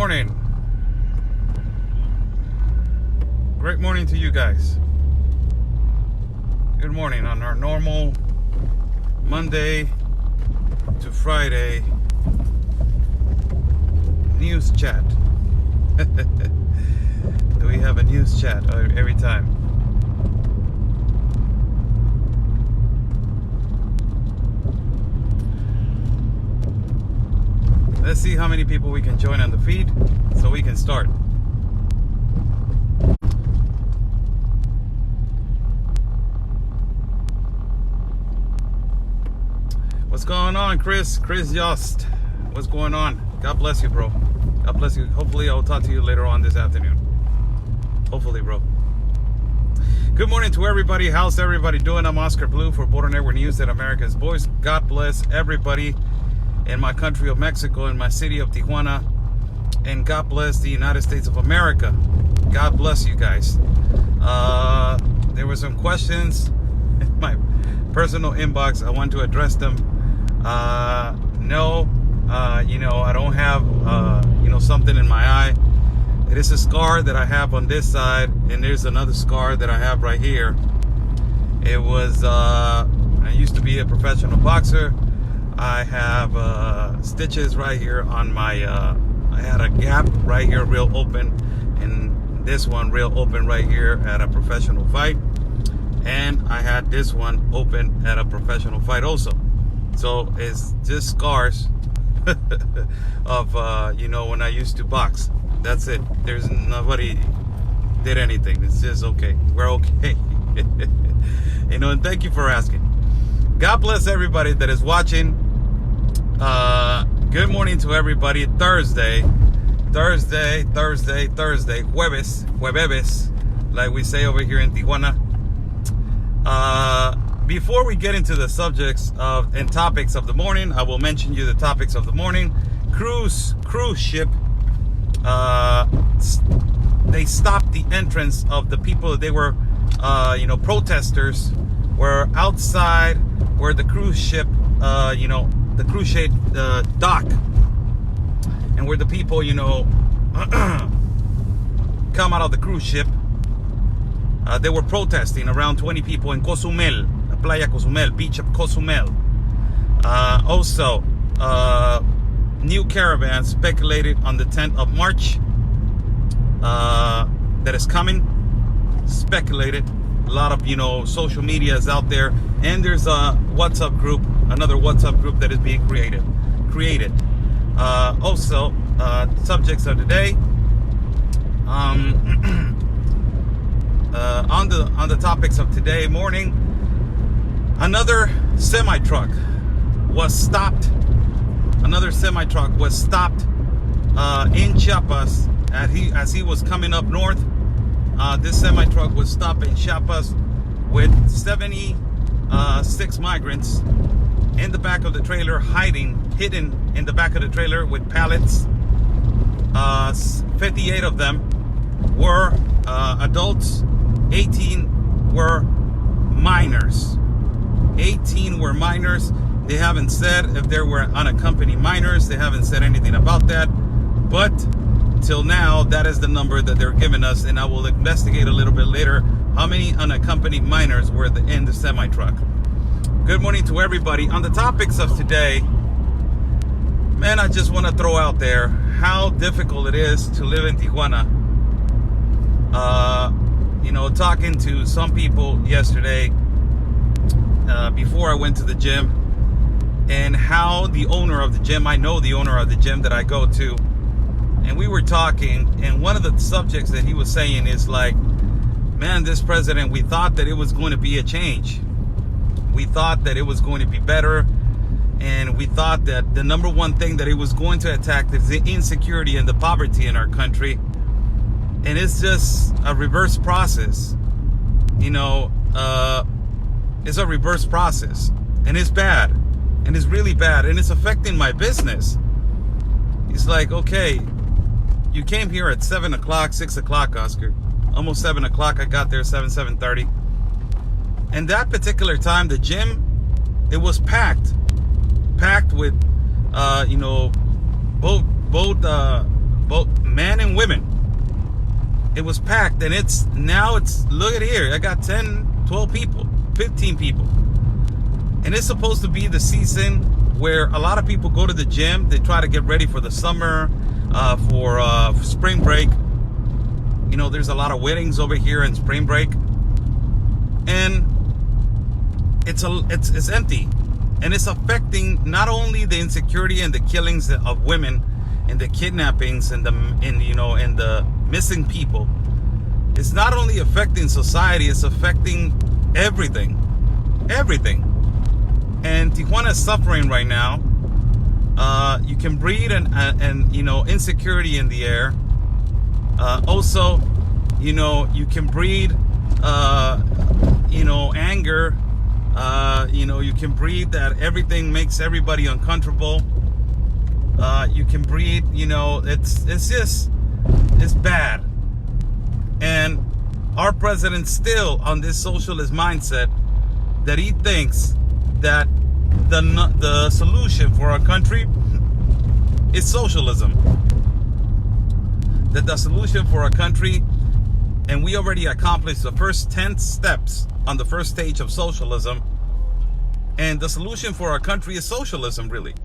morning. Great morning to you guys. Good morning on our normal Monday to Friday news chat. We have a news chat every time. Let's see how many people we can join on the feed so we can start. What's going on, Chris? Chris Yost. What's going on? God bless you, bro. God bless you. Hopefully I'll talk to you later on this afternoon. Hopefully, bro. Good morning to everybody. How's everybody doing? I'm Oscar Blue for Border Network News at America's Voice. God bless everybody in my country of Mexico, in my city of Tijuana, and God bless the United States of America. God bless you guys. There were some questions in my personal inbox. I want to address them. No, I don't have, something in my eye. It is a scar that I have on this side, and there's another scar that I have right here. It was, I used to be a professional boxer. I have stitches right here on my, I had a gap right here real open, and this one real open right here at a professional fight. And I had this one open at a professional fight also. So it's just scars of, when I used to box. That's it. There's nobody did anything. It's just okay. We're okay. And thank you for asking. God bless everybody that is watching. Good morning to everybody. Thursday, jueves, like we say over here in Tijuana. Before we get into the subjects and topics of the morning, I will mention you the topics of the morning. Cruise ship. They stopped the entrance of the people. They were, protesters were outside where the cruise ship, the cruise ship dock, and where the people, come out of the cruise ship. They were protesting, around 20 people in Cozumel, Playa Cozumel, beach of Cozumel. Also, new caravan speculated on the 10th of March that is coming. Speculated. A lot of, social media is out there. And there's a WhatsApp group, another WhatsApp group that is being created. Also, subjects of the day. On the topics of today morning, another semi-truck was stopped. Another semi-truck was stopped in Chiapas as he was coming up north. This semi-truck was stopped in Chiapas with 76 migrants in the back of the trailer, hidden in the back of the trailer with pallets. 58 of them were adults. 18 were minors. 18 were minors. They haven't said if there were unaccompanied minors. They haven't said anything about that. But till now, that is the number that they're giving us, and I will investigate a little bit later how many unaccompanied minors were in the semi-truck. Good morning to everybody. On the topics of today, man, I just want to throw out there how difficult it is to live in Tijuana. Talking to some people yesterday before I went to the gym, and how the owner of the gym, I know the owner of the gym that I go to, and we were talking, and one of the subjects that he was saying is like, man, this president, we thought that it was going to be a change. We thought that it was going to be better, and we thought that the number one thing that it was going to attack is the insecurity and the poverty in our country. And it's just a reverse process. It's a reverse process. And it's bad. And it's really bad. And it's affecting my business. It's like, okay, you came here at 7 o'clock, 6 o'clock, Oscar. Almost 7 o'clock. I got there 7:30. And that particular time, the gym, it was packed. Packed with, both both men and women. It was packed, and look at here. I got 10, 12 people, 15 people. And it's supposed to be the season where a lot of people go to the gym. They try to get ready for the summer, for spring break. You know, there's a lot of weddings over here in spring break. And it's empty. And it's affecting not only the insecurity and the killings of women and the kidnappings and the missing people. It's not only affecting society, it's affecting everything. Everything. And Tijuana is suffering right now. You can breathe and insecurity in the air. Also, you can breathe anger. You can breathe that everything makes everybody uncomfortable. You can breathe, it's bad. And our president's still on this socialist mindset that he thinks that the solution for our country is socialism. That the solution for our country, and we already accomplished the first 10 steps on the first stage of socialism, and the solution for our country is socialism, really.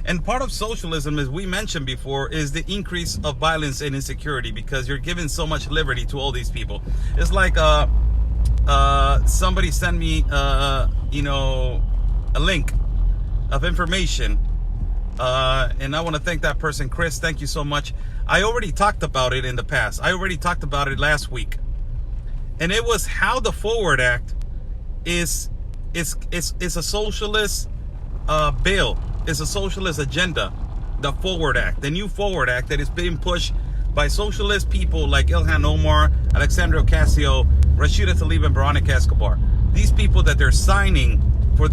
And part of socialism, as we mentioned before, is the increase of violence and insecurity, because you're giving so much liberty to all these people. It's like somebody sent me a link of information, and I want to thank that person, Chris. Thank you so much. I already talked about it in the past. I already talked about it last week, and it was how the Forward Act is a socialist bill. It's a socialist agenda. The Forward Act, the new Forward Act that is being pushed by socialist people like Ilhan Omar, Alexandria Ocasio, Rashida Tlaib, and Veronica Escobar. These people that they're signing for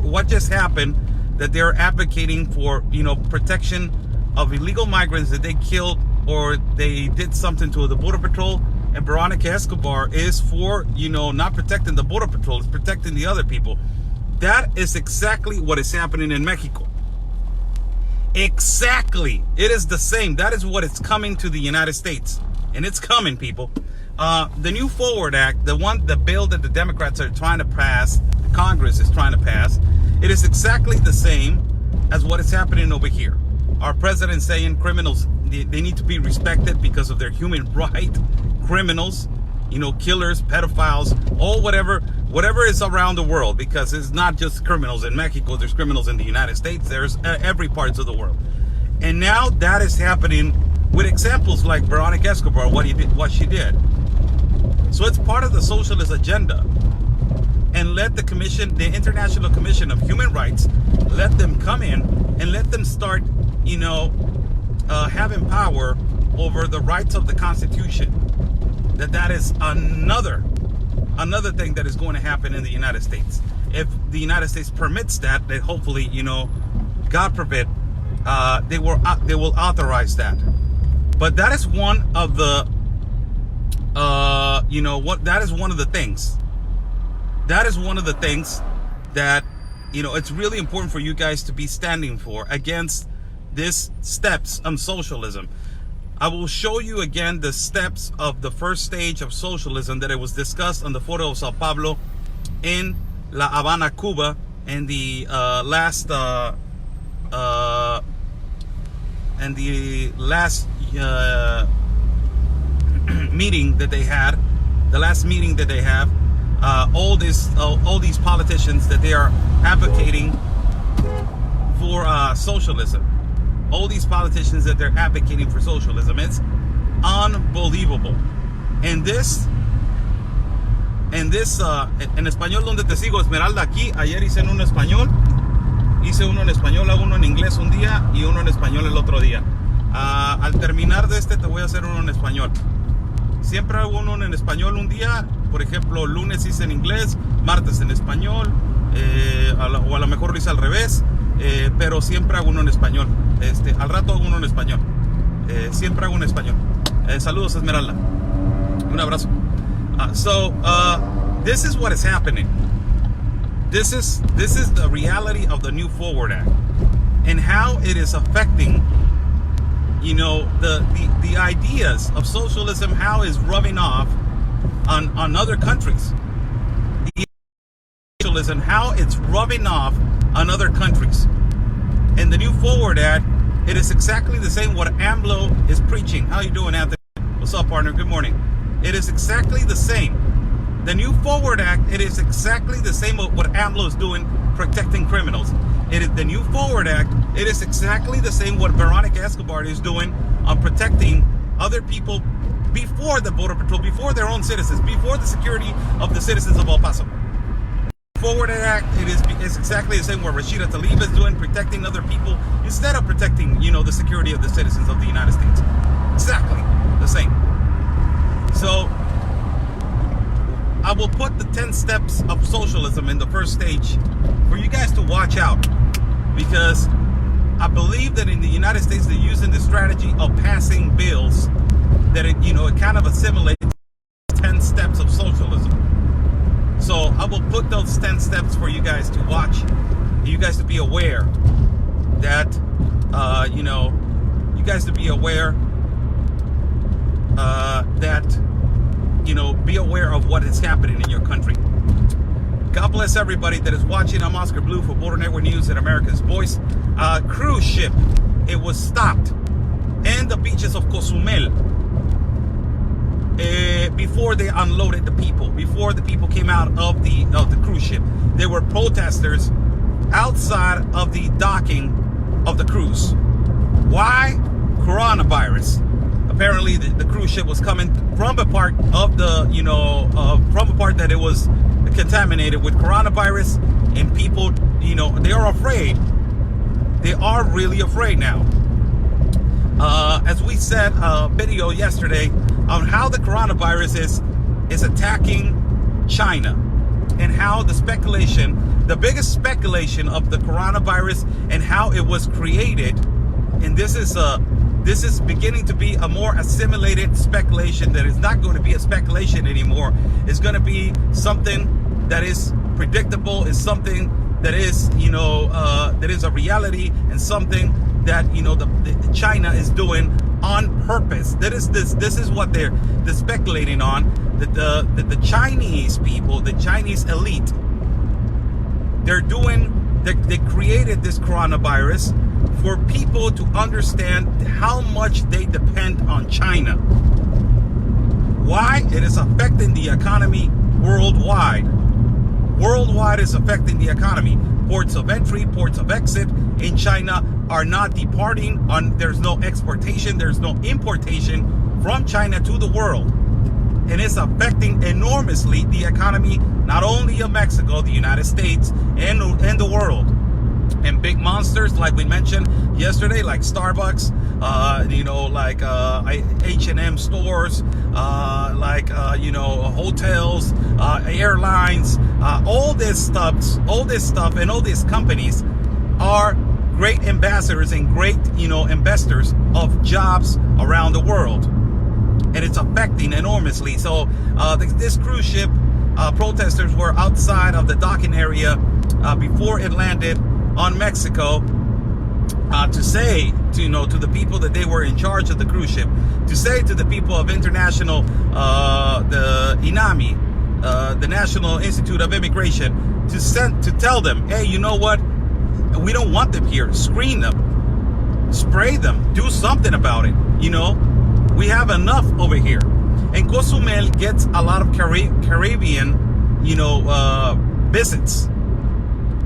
what just happened, that they're advocating for, protection of illegal migrants that they killed or they did something to the Border Patrol. And Veronica Escobar is for, not protecting the Border Patrol, it's protecting the other people. That is exactly what is happening in Mexico. Exactly. It is the same. That is what is coming to the United States. And it's coming, people. The new Forward Act, the bill that the Democrats are trying to pass, the Congress is trying to pass, it is exactly the same as what is happening over here. Our president saying criminals, they need to be respected because of their human right. Criminals, killers, pedophiles, all whatever is around the world, because it's not just criminals in Mexico, there's criminals in the United States, there's every part of the world. And now that is happening with examples like Veronica Escobar, what she did. So it's part of the socialist agenda. And let the commission, the International Commission of Human Rights, let them come in and let them start, having power over the rights of the Constitution. That is another thing that is going to happen in the United States. If the United States permits that hopefully, God forbid, they will authorize that. But that is one of the, that is one of the things. That is one of the things that, it's really important for you guys to be standing for against these steps on socialism. I will show you again the steps of the first stage of socialism that it was discussed on the photo of Sao Paulo in La Habana, Cuba, in the last meeting that they had. The last meeting that they have. All these politicians that they are advocating for socialism. All these politicians that they're advocating for socialism. It's unbelievable. En español donde te sigo, Esmeralda, aquí. Ayer hice uno en español. Hice uno en español, hago uno en inglés un día y uno en español el otro día. Al terminar de te voy a hacer uno en español. Siempre hago uno en español un día. Por ejemplo, lunes hice en inglés, martes en español, o a lo mejor lo hice al revés. Pero siempre hago uno en español. Al rato hago uno en español. Siempre hago uno en español. Saludos, Esmeralda. Un abrazo. This is what is happening. This is the reality of the new Forward Act and how it is affecting, the ideas of socialism, how is rubbing off on other countries. The socialism, how it's rubbing off on other countries. And the new Forward Act, it is exactly the same what AMLO is preaching. How you doing, Anthony? What's up, partner? Good morning. It is exactly the same. The new Forward Act, it is exactly the same what AMLO is doing, protecting criminals. It is the new Forward Act. It is exactly the same what Veronica Escobar is doing on protecting other people before the Border Patrol, before their own citizens, before the security of the citizens of El Paso. Forward Act, it is exactly the same what Rashida Tlaib is doing, protecting other people instead of protecting, the security of the citizens of the United States. Exactly the same. So I will put the 10 steps of socialism in the first stage for you guys to watch out, because I believe that in the United States they're using the strategy of passing bills that it kind of assimilates 10 steps of socialism. So I will put those 10 steps for you guys to watch, you guys to be aware that you guys to be aware that be aware of what is happening in your country. God bless everybody that is watching. I'm Oscar Blue for Border Network News and America's Voice. Cruise ship, it was stopped in the beaches of Cozumel before they unloaded the people, before the people came out of the cruise ship. There were protesters outside of the docking of the cruise. Why? Coronavirus. Apparently the cruise ship was coming from a part of the, from a part that it was contaminated with coronavirus, and people, they are afraid. They are really afraid now. As we said a video yesterday on how the coronavirus is attacking China, and how the biggest speculation of the coronavirus and how it was created, and this is beginning to be a more assimilated speculation that is not going to be a speculation anymore. It's going to be something that is predictable, is something that is, that is a reality, and something that, the China is doing on purpose. This is what they're speculating on, that the Chinese people, the Chinese elite, they created this coronavirus for people to understand how much they depend on China. Why? It is affecting the economy worldwide. Worldwide is affecting the economy. Ports of entry, ports of exit in China are not departing. There's no exportation, there's no importation from China to the world. And it's affecting enormously the economy, not only of Mexico, the United States, and the world. And big monsters, like we mentioned yesterday, like Starbucks, like H&M stores, hotels, airlines, all this stuff, and all these companies are great ambassadors and great, investors of jobs around the world. And it's affecting enormously. So this cruise ship, protesters were outside of the docking area before it landed on Mexico, to say to the people that they were in charge of the cruise ship, to say to the people of international, the INAMI, the National Institute of Immigration, to tell them, hey, you know what? We don't want them here. Screen them, spray them, do something about it. We have enough over here. And Cozumel gets a lot of Caribbean, visits.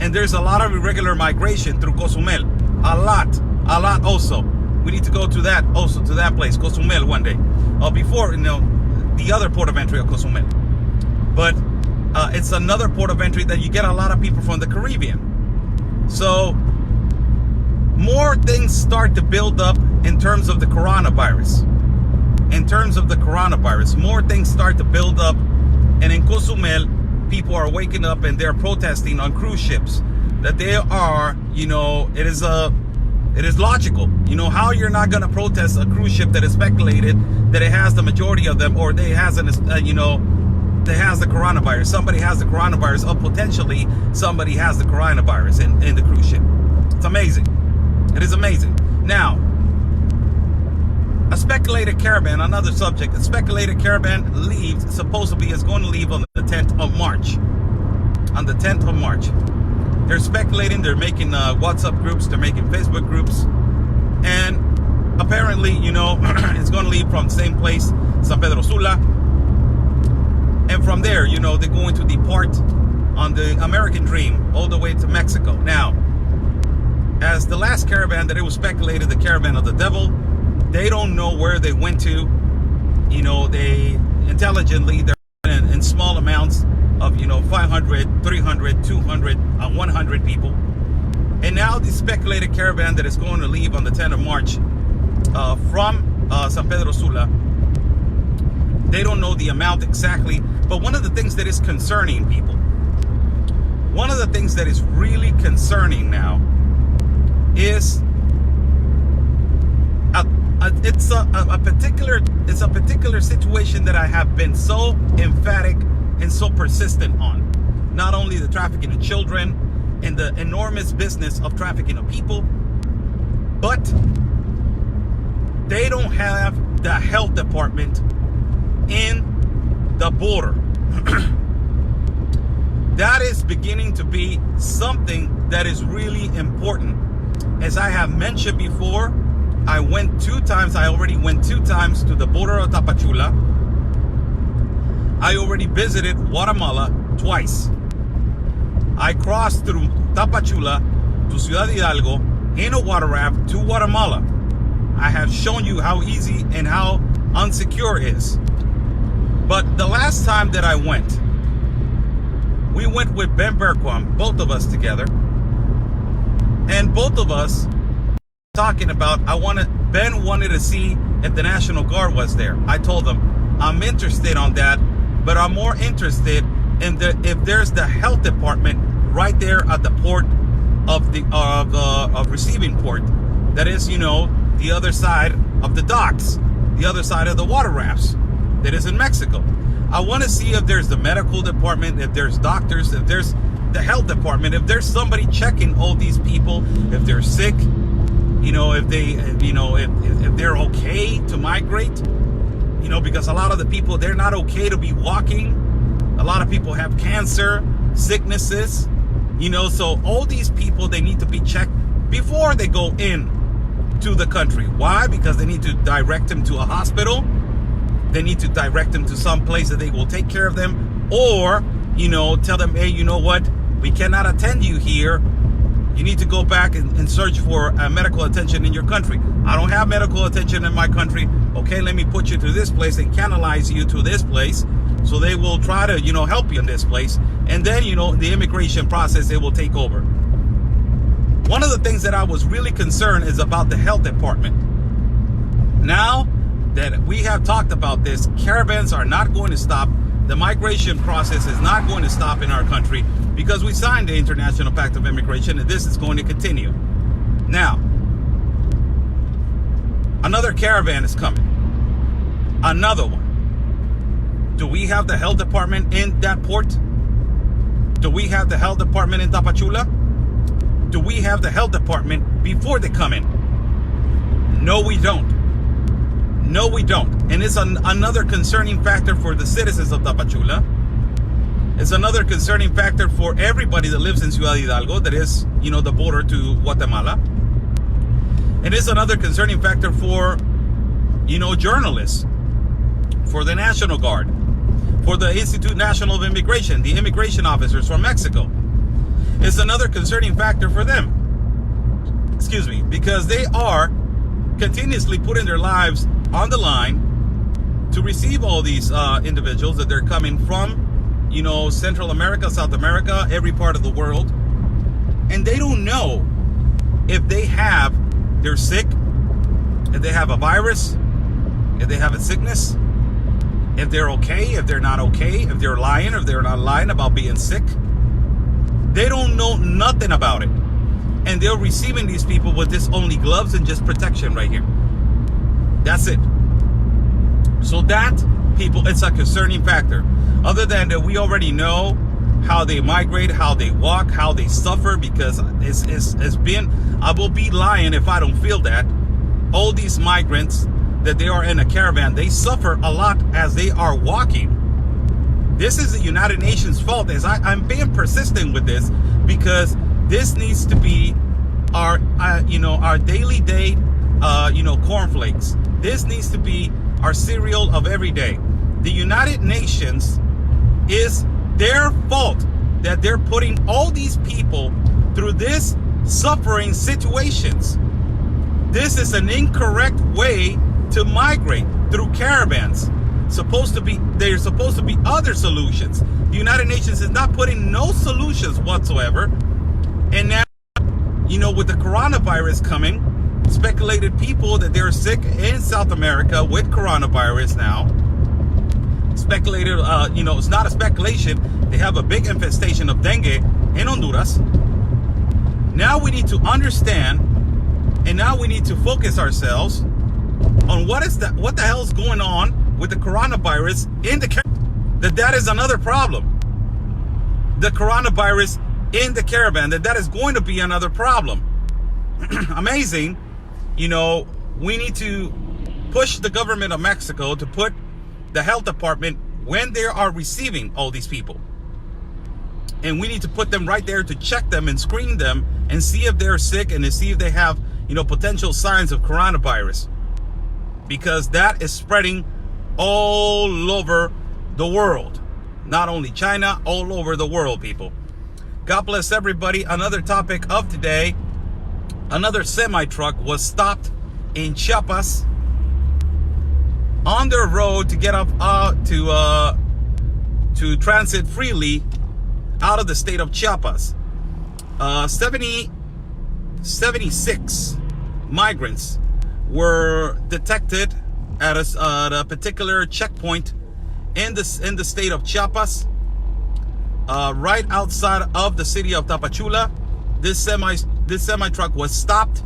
And there's a lot of irregular migration through Cozumel. A lot also. We need to go to that place, Cozumel, one day. Before, the other port of entry of Cozumel. But it's another port of entry that you get a lot of people from the Caribbean. So more things start to build up in terms of the coronavirus. More things start to build up. And in Cozumel, people are waking up and they're protesting on cruise ships. That they are, it is logical. How you're not going to protest a cruise ship that is speculated that it has the majority of them, or they has that has the coronavirus. Somebody has the coronavirus, or potentially somebody has the coronavirus in the cruise ship. It's amazing. It is amazing. Now, a speculated caravan, another subject, a speculated caravan leaves, supposedly is going to leave on the 10th of March. On the 10th of March. They're speculating, they're making WhatsApp groups, they're making Facebook groups, and apparently, you know, it's going to leave from the same place, San Pedro Sula, and from there, you know, they're going to depart on the American Dream all the way to Mexico. Now, as the last caravan that it was speculated, the caravan of the devil, they don't know where they went to. You know, they intelligently, they're in small amounts of, you know, 500, 300, 200, 100 people. And now the speculated caravan that is going to leave on the 10th of March from San Pedro Sula, they don't know the amount exactly. But one of the things that is concerning people, one of the things that is really concerning now is it's a particular situation that I have been so emphatic and so persistent on. Not only the trafficking of children and the enormous business of trafficking of people, but they don't have the health department in the border. That is beginning to be something that is really important. As I have mentioned before, I already went two times to the border of Tapachula. I already visited Guatemala twice. I crossed through Tapachula to Ciudad Hidalgo in a water raft to Guatemala. I have shown you how easy and how unsecure it is. But the last time that I went, we went with Ben Berquam, both of us together. And both of us talking about, Ben wanted to see if the National Guard was there. I told him, I'm interested on that, but I'm more interested in if there's the health department right there at the port of the receiving port. That is, you know, the other side of the docks, the other side of the water rafts that is in Mexico. I want to see if there's the medical department, if there's doctors, if there's the health department, if there's somebody checking all these people, if they're sick, you know, if they're okay to migrate, you know, because a lot of the people, they're not okay to be walking. A lot of people have cancer, sicknesses, you know, so all these people, they need to be checked before they go in to the country. Why? Because they need to direct them to a hospital. They need to direct them to some place that they will take care of them, or, you know, tell them, hey, you know what? We cannot attend you here. You need to go back and search for medical attention in your country. I don't have medical attention in my country. Okay, let me put you to this place and canalize you to this place. So they will try to, you know, help you in this place. And then, you know, the immigration process, it will take over. One of the things that I was really concerned is about the health department. Now that we have talked about this, caravans are not going to stop. The migration process is not going to stop in our country because we signed the International Pact of Immigration, and this is going to continue. Now, another caravan is coming. Another one. Do we have the health department in that port? Do we have the health department in Tapachula? Do we have the health department before they come in? No, we don't. No, we don't. And it's another concerning factor for the citizens of Tapachula. It's another concerning factor for everybody that lives in Ciudad Hidalgo, that is, you know, the border to Guatemala. And it's another concerning factor for, you know, journalists, for the National Guard, for the Institute National of Immigration, the immigration officers from Mexico. It's another concerning factor for them. Excuse me, because they are continuously putting their lives on the line to receive all these individuals that they're coming from, you know, Central America, South America, every part of the world. And they don't know if they're sick, if they have a virus, if they have a sickness, if they're okay, if they're not okay, if they're lying or if they're not lying about being sick. They don't know nothing about it. And they're receiving these people with this only gloves and just protection right here. That's it. So that, people, it's a concerning factor. Other than that, we already know how they migrate, how they walk, how they suffer, because it's been, I will be lying if I don't feel that. All these migrants that they are in a caravan, they suffer a lot as they are walking. This is the United Nations fault, as I'm being persistent with this, because this needs to be our our daily date cornflakes. This needs to be our cereal of every day. The United Nations is their fault that they're putting all these people through this suffering situations. This is an incorrect way to migrate, through caravans. There's supposed to be other solutions. The United Nations is not putting no solutions whatsoever. And now, with the coronavirus coming, speculated people that they're sick in South America with coronavirus now. Speculated, it's not a speculation. They have a big infestation of dengue in Honduras. Now we need to understand, and now we need to focus ourselves on what the hell is going on with the coronavirus in the caravan. That is another problem. The coronavirus in the caravan, that is going to be another problem. Amazing. We need to push the government of Mexico to put the health department when they are receiving all these people. And we need to put them right there to check them and screen them and see if they're sick and to see if they have, potential signs of coronavirus. Because that is spreading all over the world. Not only China, all over the world, people. God bless everybody. Another topic of today. Another semi-truck was stopped in Chiapas on their road to get up to transit freely out of the state of Chiapas. 76 migrants were detected at a particular checkpoint in the state of Chiapas, right outside of the city of Tapachula. This semi truck was stopped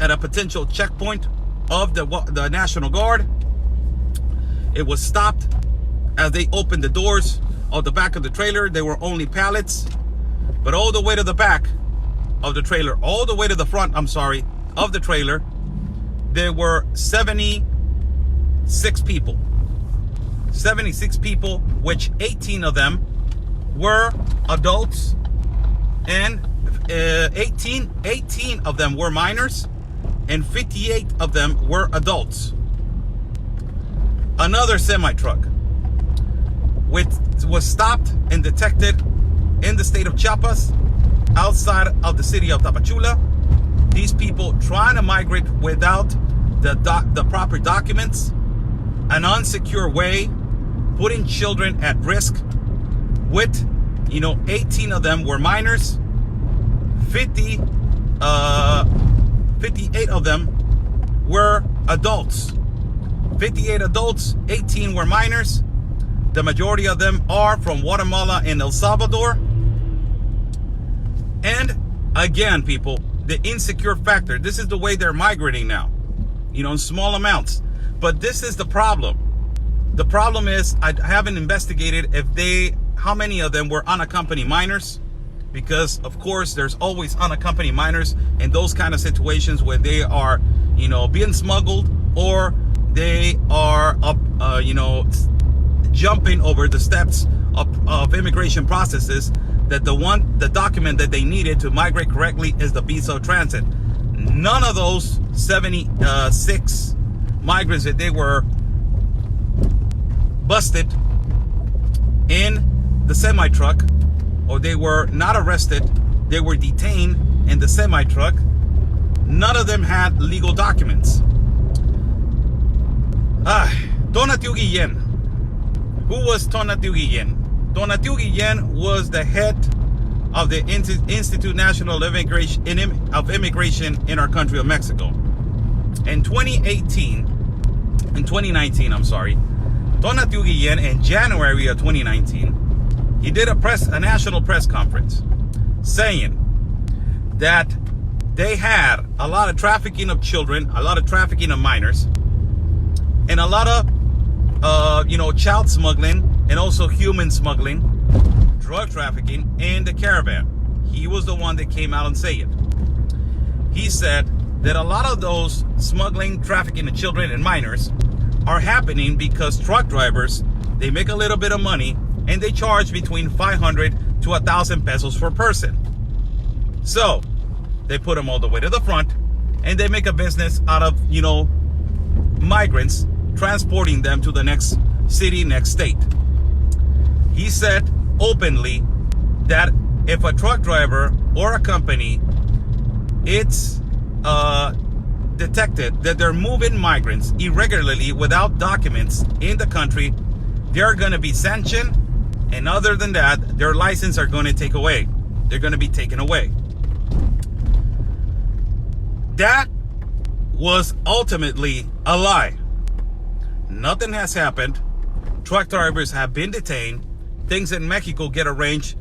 at a potential checkpoint of the National Guard. It was stopped as they opened the doors of the back of the trailer. They were only pallets, but all the way to the back of the trailer, all the way to the front, of the trailer, there were 76 people. 76 people, which 18 of them were adults, and 18 of them were minors, and 58 of them were adults. Another semi-truck was stopped and detected in the state of Chiapas, outside of the city of Tapachula. These people trying to migrate without the proper documents, an unsecure way, putting children at risk. With 18 of them were minors, 58 of them were adults. 58 adults, 18 were minors. The majority of them are from Guatemala and El Salvador. And again, people, the insecure factor. This is the way they're migrating now, in small amounts. But this is the problem. The problem is, I haven't investigated how many of them were unaccompanied minors, because of course there's always unaccompanied minors in those kind of situations where they are, being smuggled, or they are jumping over the steps of immigration processes. That the document that they needed to migrate correctly is the visa of transit. None of those 76 migrants that they were busted in the semi-truck, or they were not arrested, they were detained in the semi-truck. None of them had legal documents. Tonatiuh Guillen. Who was Tonatiuh Guillen? Tonatiuh Guillen was the head of the Institute National of Immigration in our country of Mexico. In 2019, Tonatiuh Guillen, in January of 2019, he did a national press conference saying that they had a lot of trafficking of children, a lot of trafficking of minors, and a lot of child smuggling, and also human smuggling, drug trafficking in the caravan. He was the one that came out and said it. He said that a lot of those smuggling, trafficking of children and minors are happening because truck drivers, they make a little bit of money and they charge between 500 to 1,000 pesos per person. So they put them all the way to the front and they make a business out of, migrants, transporting them to the next city, next state. He said openly that if a truck driver or a company, it's detected that they're moving migrants irregularly without documents in the country, they're going to be sanctioned, and other than that, their license are going to take away. They're going to be taken away. That was ultimately a lie. Nothing has happened. Truck drivers have been detained. Things in Mexico get arranged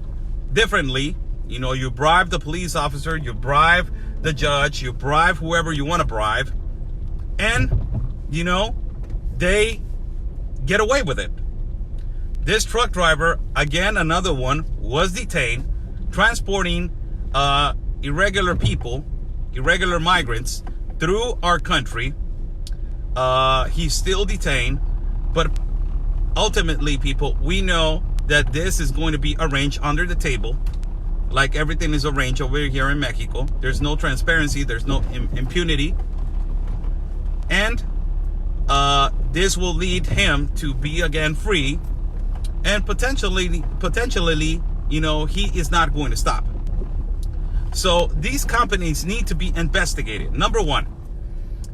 differently. You bribe the police officer, you bribe the judge, you bribe whoever you want to bribe, and they get away with it. This truck driver, again, another one, was detained transporting irregular people, irregular migrants through our country. He's still detained, but ultimately, people, we know that this is going to be arranged under the table, like everything is arranged over here in Mexico. There's no transparency, there's no impunity, and this will lead him to be again free, and potentially, he is not going to stop. So these companies need to be investigated. Number one,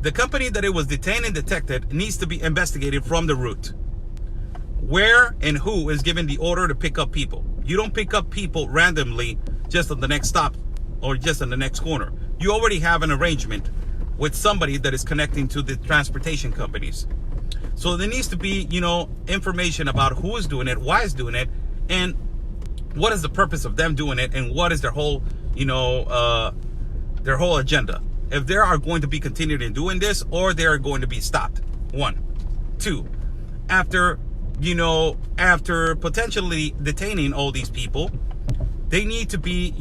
the company that it was detained and detected needs to be investigated from the root. Where and who is given the order to pick up people? You don't pick up people randomly just on the next stop or just on the next corner. You already have an arrangement with somebody that is connecting to the transportation companies. So there needs to be, information about who is doing it, why is doing it, and what is the purpose of them doing it, and what is their whole, their whole agenda. If they are going to be continued in doing this, or they are going to be stopped. 1, 2, after potentially detaining all these people, they need to be,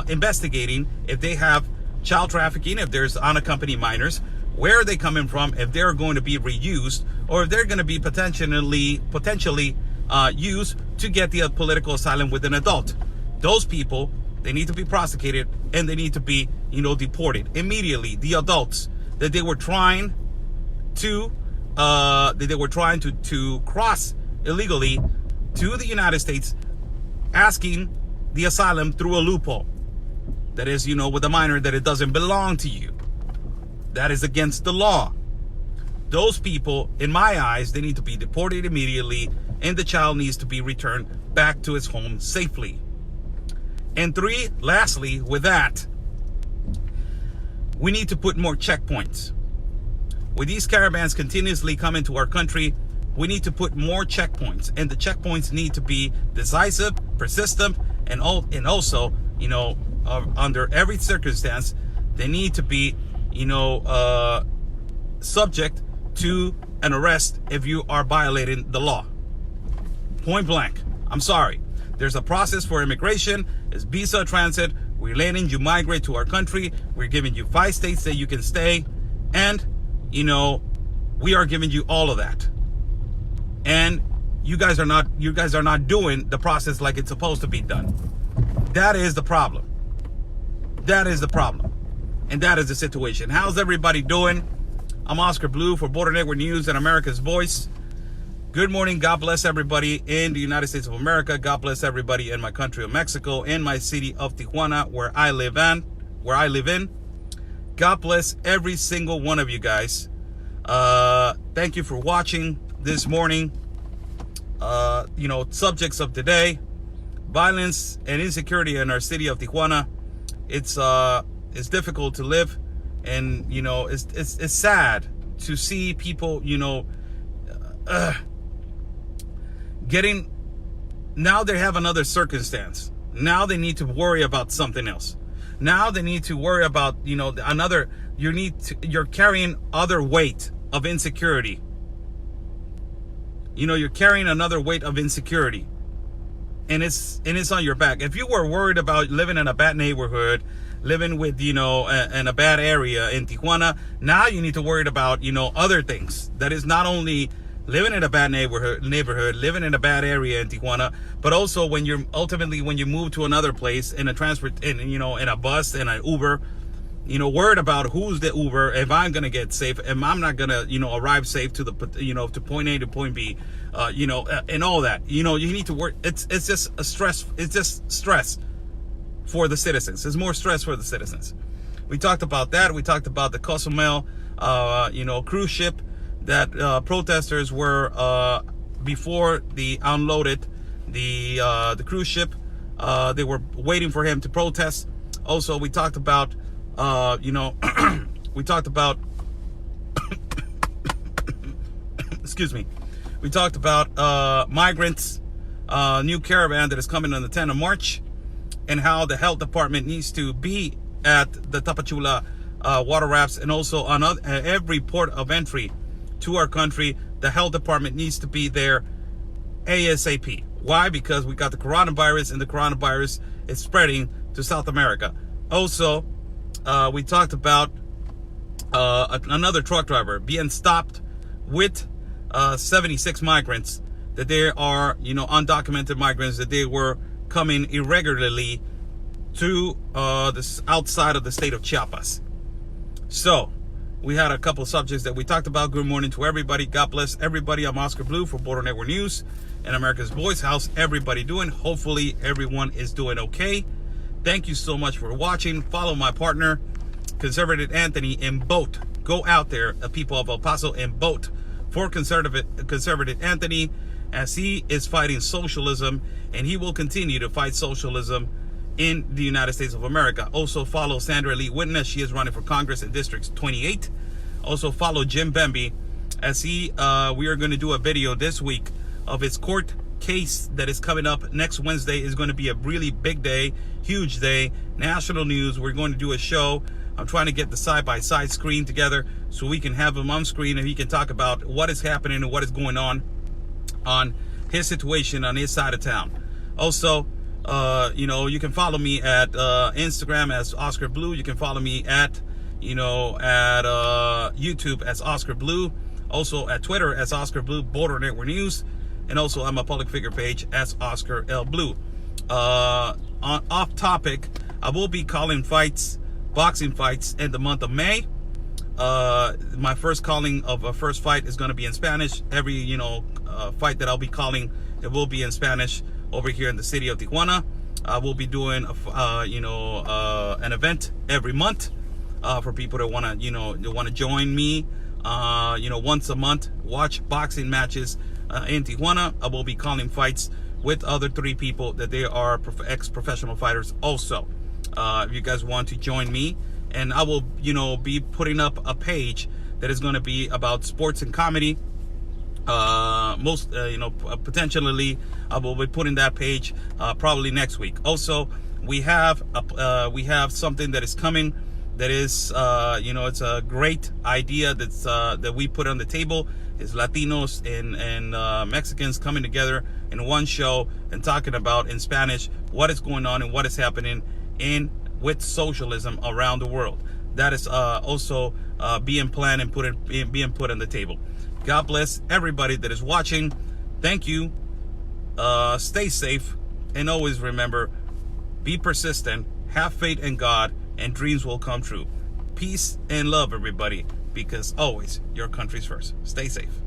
investigating if they have child trafficking, if there's unaccompanied minors, where are they coming from, if they're going to be reused, or if they're going to be potentially used to get the political asylum with an adult. Those people, they need to be prosecuted, and they need to be, deported immediately. The adults that they were trying to cross illegally to the United States, asking the asylum through a loophole. That is, with a minor that it doesn't belong to you. That is against the law. Those people, in my eyes, they need to be deported immediately, and the child needs to be returned back to its home safely. And 3, lastly, with that, we need to put more checkpoints. With these caravans continuously coming to our country, we need to put more checkpoints, and the checkpoints need to be decisive, persistent, and also, under every circumstance, they need to be, subject to an arrest if you are violating the law. Point blank. I'm sorry. There's a process for immigration. It's visa transit. We're letting you migrate to our country. We're giving you 5 states that you can stay, and we are giving you all of that. And you guys are not doing the process like it's supposed to be done. That is the problem. That is the problem. And that is the situation. How's everybody doing? I'm Oscar Blue for Border Network News and America's Voice. Good morning. God bless everybody in the United States of America. God bless everybody in my country of Mexico, in my city of Tijuana, where I live in. God bless every single one of you guys. Thank you for watching this morning. Subjects of today: violence and insecurity in our city of Tijuana. It's difficult to live, and it's sad to see people getting, now they have another circumstance. Now they need to worry about something else. Now they need to worry about you're carrying other weight of insecurity. You're carrying another weight of insecurity, and it's on your back. If you were worried about living in a bad neighborhood, living with, in a bad area in Tijuana. Now you need to worry about, other things. That is not only living in a bad neighborhood, living in a bad area in Tijuana, but also when you move to another place in a in a bus, in an Uber, worried about who's the Uber, if I'm going to get safe, if I'm not going to, arrive safe to the, to point A to point B, and all that. You need to work. It's just a stress. It's just stress for the citizens. There's more stress for the citizens. We talked about that. We talked about the Cozumel, cruise ship that protesters were, before they unloaded the cruise ship, they were waiting for him to protest. Also, we talked about, we talked about, excuse me, we talked about Migrant's new Caravan that is coming on the 10th of March, and how the health department needs to be at the Tapachula water rafts, and also on every port of entry to our country. The health department needs to be there ASAP. Why? Because we got the coronavirus, and the coronavirus is spreading to South America. Also, we talked about another truck driver being stopped with 76 migrants, that they are, undocumented migrants, that they were coming irregularly to this outside of the state of Chiapas. So we had a couple of subjects that we talked about. Good morning to everybody. God bless everybody. I'm Oscar Blue for Border Network News and America's Voice. How's everybody doing? Hopefully everyone is doing okay. Thank you so much for watching. Follow my partner, Conservative Anthony, and vote. Go out there, the people of El Paso, and vote for Conservative Anthony, as he is fighting socialism, and he will continue to fight socialism in the United States of America. Also follow Sandra Lee Witness. She is running for Congress in District 28. Also follow Jim Bemby, as we are going to do a video this week of his court case that is coming up next Wednesday. Is going to be a really big day, huge day, national news. We're going to do a show. I'm trying to get the side-by-side screen together so we can have him on screen, and he can talk about what is happening and what is going on his situation on his side of town. Also, you can follow me at Instagram as Oscar Blue. You can follow me at YouTube as Oscar Blue. Also at Twitter as Oscar Blue, Border Network News. And also on my public figure page as Oscar L. Blue. Off topic, I will be calling boxing fights in the month of May. My first calling of a first fight is going to be in Spanish. Every fight that I'll be calling, it will be in Spanish over here in the city of Tijuana. I will be doing an event every month for people that want to join me. Once a month, watch boxing matches in Tijuana. I will be calling fights with other 3 people that they are ex-professional fighters also. If you guys want to join me, and I will be putting up a page that is going to be about sports and comedy. Potentially I will be putting that page probably next week. Also, we have something that is coming that is it's a great idea that we put on the table. Is Latinos and Mexicans coming together in one show and talking about in Spanish what is going on and what is happening with socialism around the world. That is also being planned and being put on the table. God bless everybody that is watching. Thank you. Stay safe, and always remember, be persistent, have faith in God, and dreams will come true. Peace and love, everybody, because always your country's first. Stay safe.